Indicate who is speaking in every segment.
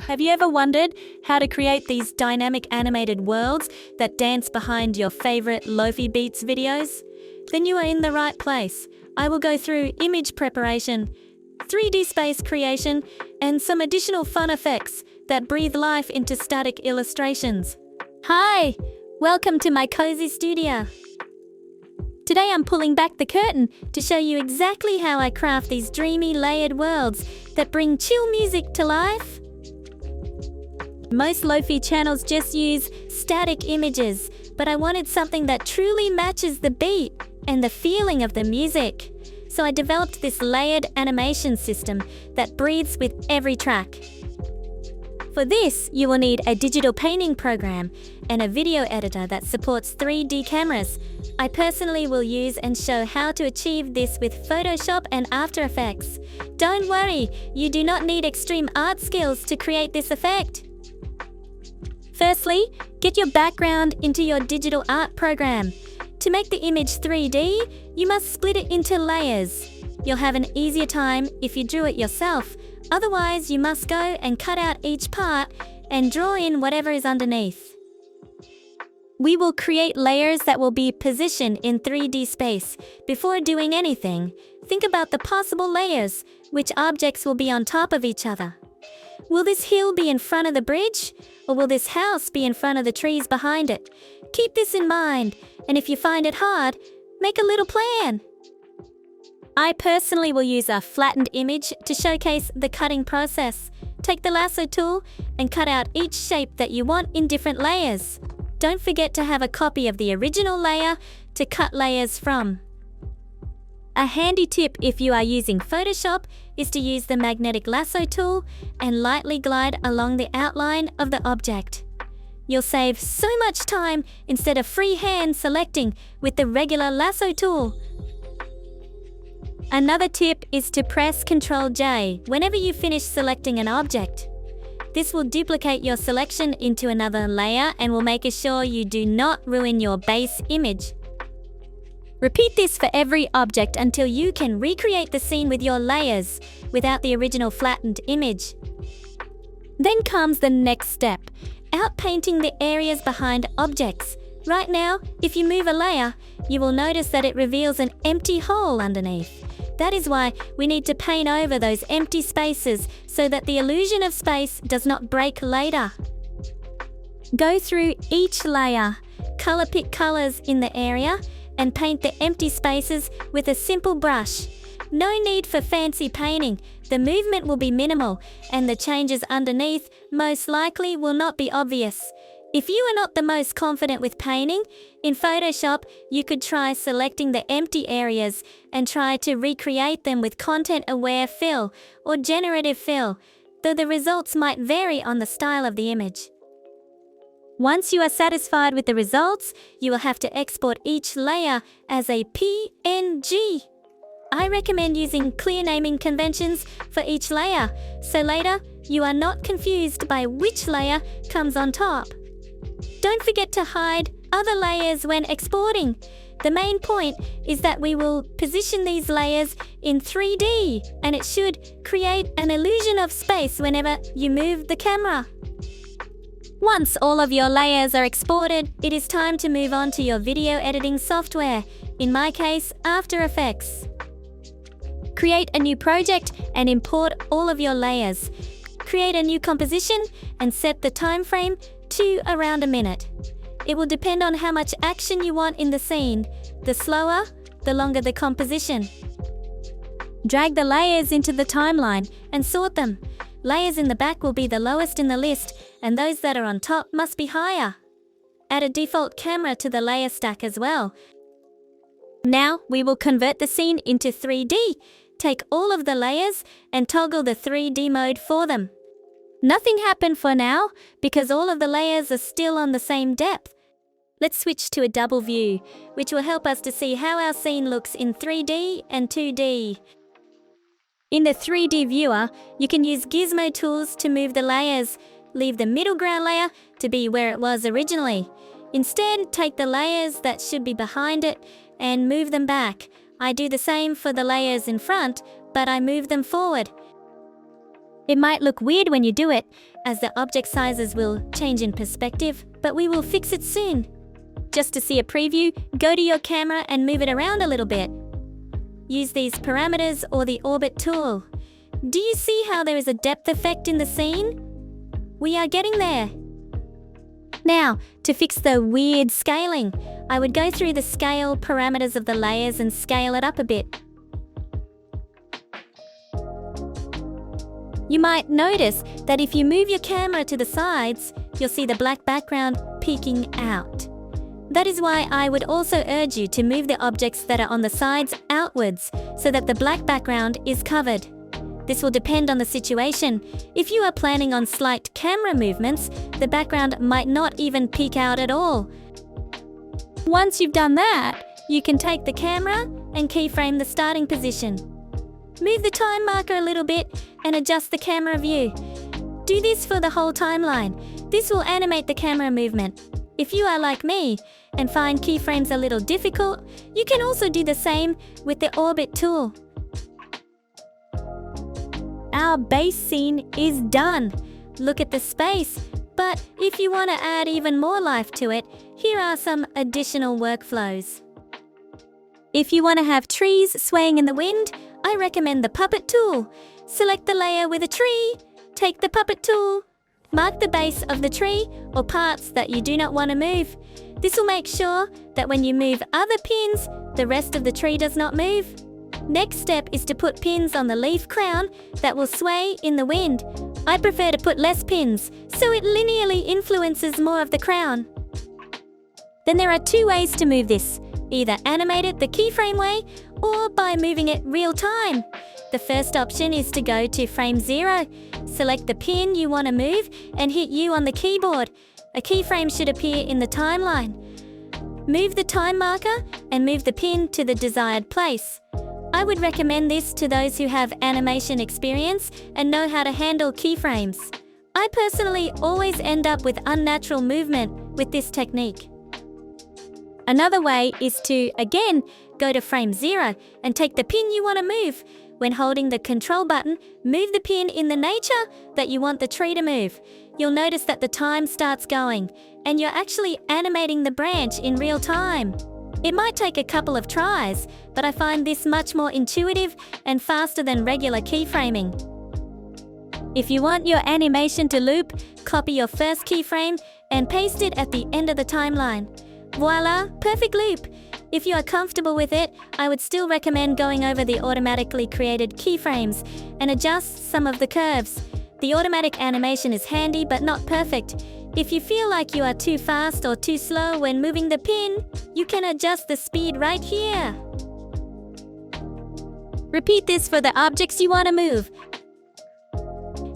Speaker 1: Have you ever wondered how to create these dynamic animated worlds that dance behind your favorite Lofi beats videos? Then you are in the right place. I will go through image preparation, 3D space creation, and some additional fun effects that breathe life into static illustrations. Hi, welcome to my cozy studio. Today I'm pulling back the curtain to show you exactly how I craft these dreamy layered worlds that bring chill music to life. Most Lofi channels just use static images, but I wanted something that truly matches the beat and the feeling of the music. So I developed this layered animation system that breathes with every track. For this, you will need a digital painting program and a video editor that supports 3D cameras. I personally will use and show how to achieve this with Photoshop and After Effects. Don't worry, you do not need extreme art skills to create this effect. Firstly, get your background into your digital art program. To make the image 3D, you must split it into layers. You'll have an easier time if you drew it yourself. Otherwise, you must go and cut out each part and draw in whatever is underneath. We will create layers that will be positioned in 3D space. Before doing anything, think about the possible layers. Which objects will be on top of each other? Will this hill be in front of the bridge? Or will this house be in front of the trees behind it? Keep this in mind, and if you find it hard, make a little plan. I personally will use a flattened image to showcase the cutting process. Take the lasso tool and cut out each shape that you want in different layers. Don't forget to have a copy of the original layer to cut layers from. A handy tip if you are using Photoshop is to use the magnetic lasso tool and lightly glide along the outline of the object. You'll save so much time instead of freehand selecting with the regular lasso tool. Another tip is to press Ctrl-J whenever you finish selecting an object. This will duplicate your selection into another layer and will make sure you do not ruin your base image. Repeat this for every object until you can recreate the scene with your layers without the original flattened image. Then comes the next step, outpainting the areas behind objects. Right now, if you move a layer, you will notice that it reveals an empty hole underneath. That is why we need to paint over those empty spaces so that the illusion of space does not break later. Go through each layer, color pick colors in the area, and paint the empty spaces with a simple brush. No need for fancy painting. The movement will be minimal, and the changes underneath most likely will not be obvious. If you are not the most confident with painting, in Photoshop you could try selecting the empty areas and try to recreate them with content-aware fill or generative fill, though the results might vary on the style of the image. Once you are satisfied with the results, you will have to export each layer as a PNG. I recommend using clear naming conventions for each layer, so later you are not confused by which layer comes on top. Don't forget to hide other layers when exporting. The main point is that we will position these layers in 3D, and it should create an illusion of space whenever you move the camera. Once all of your layers are exported, it is time to move on to your video editing software, in my case, After Effects. Create a new project and import all of your layers. Create a new composition and set the time frame to around a minute. It will depend on how much action you want in the scene. The slower, the longer the composition. Drag the layers into the timeline and sort them. Layers in the back will be the lowest in the list, and those that are on top must be higher. Add a default camera to the layer stack as well. Now we will convert the scene into 3D. Take all of the layers and toggle the 3D mode for them. Nothing happened for now because all of the layers are still on the same depth. Let's switch to a double view, which will help us to see how our scene looks in 3D and 2D. In the 3D viewer, you can use gizmo tools to move the layers. Leave the middle ground layer to be where it was originally. Instead, take the layers that should be behind it and move them back. I do the same for the layers in front, but I move them forward. It might look weird when you do it, as the object sizes will change in perspective, but we will fix it soon. Just to see a preview, go to your camera and move it around a little bit. Use these parameters or the orbit tool. Do you see how there is a depth effect in the scene? We are getting there. Now, to fix the weird scaling, I would go through the scale parameters of the layers and scale it up a bit. You might notice that if you move your camera to the sides, you'll see the black background peeking out. That is why I would also urge you to move the objects that are on the sides outwards so that the black background is covered. This will depend on the situation. If you are planning on slight camera movements, the background might not even peek out at all. Once you've done that, you can take the camera and keyframe the starting position. Move the time marker a little bit and adjust the camera view. Do this for the whole timeline. This will animate the camera movement. If you are like me and find keyframes a little difficult, you can also do the same with the orbit tool. Our base scene is done. Look at the space. But if you want to add even more life to it, here are some additional workflows. If you want to have trees swaying in the wind, I recommend the puppet tool. Select the layer with a tree, take the puppet tool, mark the base of the tree or parts that you do not want to move. This will make sure that when you move other pins, the rest of the tree does not move. Next step is to put pins on the leaf crown that will sway in the wind. I prefer to put less pins, so it linearly influences more of the crown. Then there are two ways to move this. Either animate it the keyframe way or by moving it real time. The first option is to go to frame 0. Select the pin you want to move and hit U on the keyboard. A keyframe should appear in the timeline. Move the time marker and move the pin to the desired place. I would recommend this to those who have animation experience and know how to handle keyframes. I personally always end up with unnatural movement with this technique. Another way is to, again, go to frame 0 and take the pin you want to move. When holding the control button, move the pin in the nature that you want the tree to move. You'll notice that the time starts going, and you're actually animating the branch in real time. It might take a couple of tries, but I find this much more intuitive and faster than regular keyframing. If you want your animation to loop, copy your first keyframe and paste it at the end of the timeline. Voila, perfect loop. If you are comfortable with it, I would still recommend going over the automatically created keyframes and adjust some of the curves. The automatic animation is handy but not perfect. If you feel like you are too fast or too slow when moving the pin, you can adjust the speed right here. Repeat this for the objects you want to move.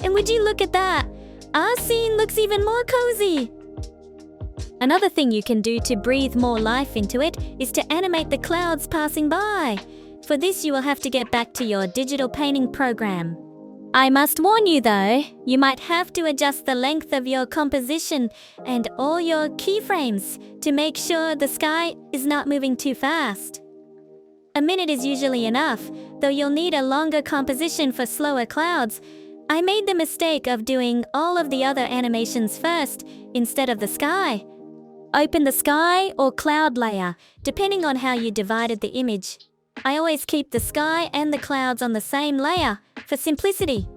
Speaker 1: And would you look at that? Our scene looks even more cozy. Another thing you can do to breathe more life into it is to animate the clouds passing by. For this, you will have to get back to your digital painting program. I must warn you though, you might have to adjust the length of your composition and all your keyframes to make sure the sky is not moving too fast. A minute is usually enough, though you'll need a longer composition for slower clouds. I made the mistake of doing all of the other animations first instead of the sky. Open the sky or cloud layer, depending on how you divided the image. I always keep the sky and the clouds on the same layer for simplicity.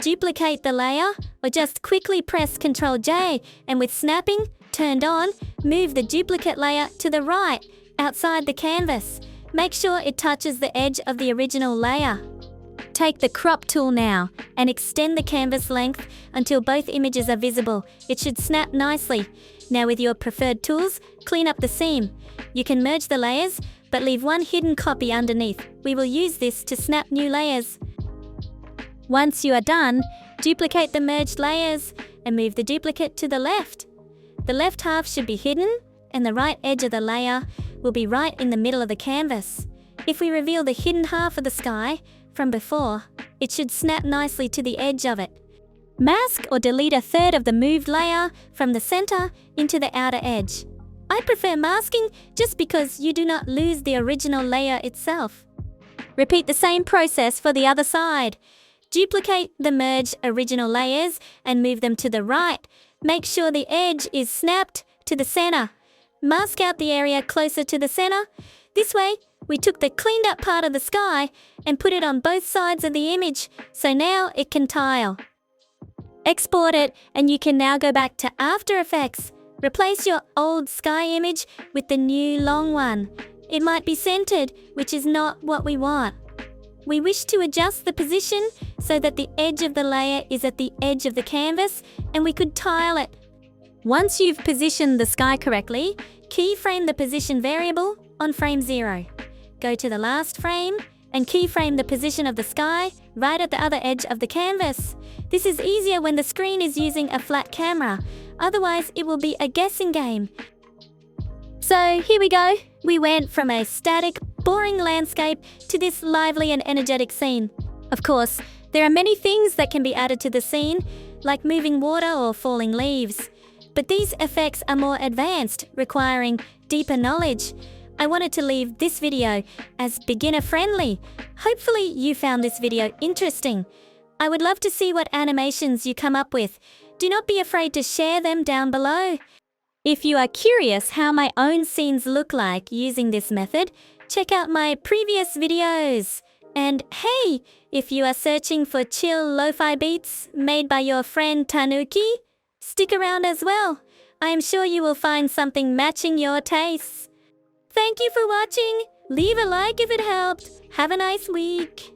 Speaker 1: Duplicate the layer or just quickly press Ctrl J and with snapping turned on, move the duplicate layer to the right outside the canvas. Make sure it touches the edge of the original layer. Take the crop tool now and extend the canvas length until both images are visible. It should snap nicely. Now with your preferred tools, clean up the seam. You can merge the layers, but leave one hidden copy underneath. We will use this to snap new layers. Once you are done, duplicate the merged layers and move the duplicate to the left. The left half should be hidden and the right edge of the layer will be right in the middle of the canvas. If we reveal the hidden half of the sky from before, it should snap nicely to the edge of it. Mask or delete a third of the moved layer from the center into the outer edge. I prefer masking just because you do not lose the original layer itself. Repeat the same process for the other side. Duplicate the merged original layers and move them to the right. Make sure the edge is snapped to the center. Mask out the area closer to the center. This way, we took the cleaned up part of the sky and put it on both sides of the image, so now it can tile. Export it, and you can now go back to After Effects. Replace your old sky image with the new long one. It might be centered, which is not what we want. We wish to adjust the position so that the edge of the layer is at the edge of the canvas, and we could tile it. Once you've positioned the sky correctly, keyframe the position variable on frame 0. Go to the last frame and keyframe the position of the sky right at the other edge of the canvas. This is easier when the screen is using a flat camera, otherwise it will be a guessing game. So here we go. We went from a static, boring landscape to this lively and energetic scene. Of course, there are many things that can be added to the scene, like moving water or falling leaves. But these effects are more advanced, requiring deeper knowledge. I wanted to leave this video as beginner-friendly. Hopefully you found this video interesting. I would love to see what animations you come up with. Do not be afraid to share them down below. If you are curious how my own scenes look like using this method, check out my previous videos. And hey, if you are searching for chill lo-fi beats made by your friend Tanuki, stick around as well. I am sure you will find something matching your tastes. Thank you for watching. Leave a like if it helped. Have a nice week.